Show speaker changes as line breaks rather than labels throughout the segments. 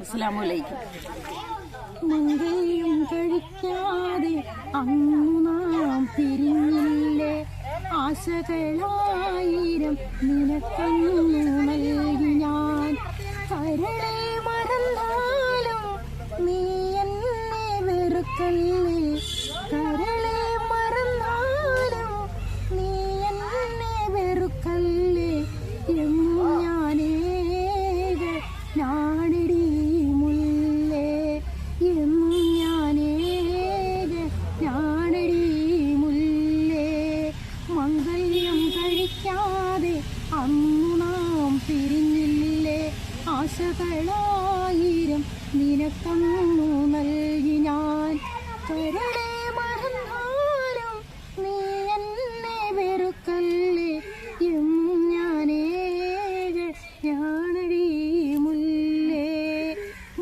അസ്സലാമലൈക്കും. മങ്കയും കഴിക്കാതെ അന്നു നാം പിരിഞ്ഞില്ലേ, ആശകളായിരം നിനക്കന്നു നൽകി ഞാൻ. കരളെ മറന്നാലും നീ എന്നെ വെറുക്കല്ലേ, കരളെ മറന്നാലും നീ എന്നെ വെറുക്കല്ലേ. എന്നു ഞാനേക ഞാനടി മുല്ലേ, എന്നും ഞാനേക ഞാനടി മുല്ലേ. മംഗല്യം കഴിക്കാതെ അന്നു നാം പിരിഞ്ഞില്ലേ, ആശകളായിരം നിനക്കന്നു നൽകി ഞാൻ. കരളെ മറന്നാലും നീ എന്നെ വെറുക്കല്ലേ, എന്നും ഞാനേക ഞാനടി മുല്ലേ.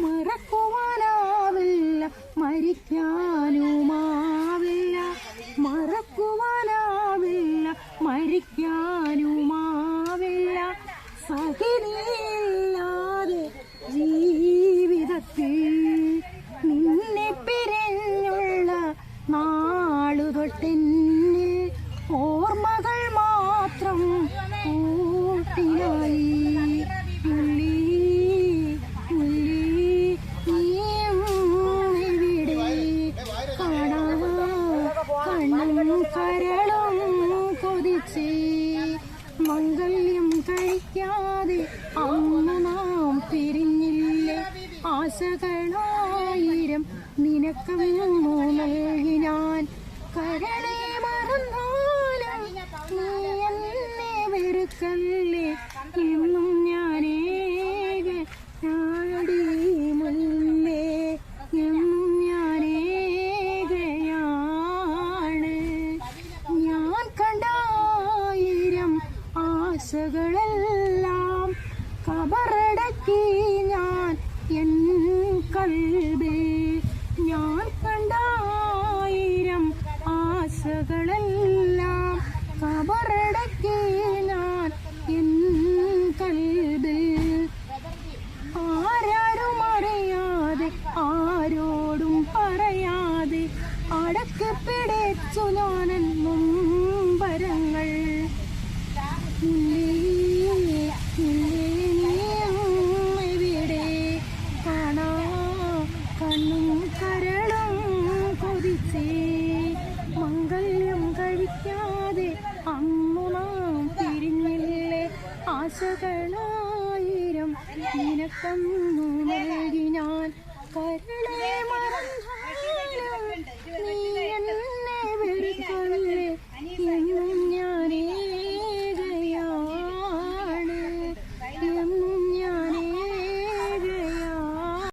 മറക്കുവാനാവില്ല മരിക്കാനുമാവില്ല, മറക്കുവാനാവില്ല മരിക്കാനുമാവില്ല. സഖിനില്ലാതെ ജീവിതത്തിൽ നിന്നെ പിരിഞ്ഞുള്ള നാളു തൊട്ടെന്നിൽ ഓർമ്മകൾ മാത്രം കൂട്ടിനായി. മുല്ലി മുല്ലി നീവിടെ കാണാ കണ്ണും കരളും കൊതിച്ചേ. മംഗല്യം കഴിക്കാതെ അന്ന് നാം പിരിഞ്ഞില്ലേ, ആശകളായിരം നിനക്കന്നു നൽകി ഞാൻ. കരളെ മറന്നാലും നീ എന്നെ വെറുക്കല്ലേ, എന്നും ഞാനേക ഞാനടി മുല്ലേ, എന്നും ഞാനേകയാണ്. ഞാൻ കണ്ടായിരം ആശകളെല്ലാം കബറടക്കി ഞാൻ എൻ കൽബിൽ. ഞാൻ കണ്ടായിരം ആശകളെല്ലാം കബറടക്കി ഞാൻ എൻ കൽബിൽ. ആരാരും അറിയാതെ ആരോടും പറയാതെ അടക്കി പിടിച്ചു ഞാനെൻ മുമ്പരങ്ങൾ. ഇവിടെ കാണാ കണ്ണും കരളും കൊതിച്ചേ. മംഗല്യം കഴിക്കാതെ അന്നു നാം പിരിഞ്ഞില്ലേ, ആശകളായിരം നിനക്കന്നു നൽകി ഞാൻ. കരളെ മറന്ന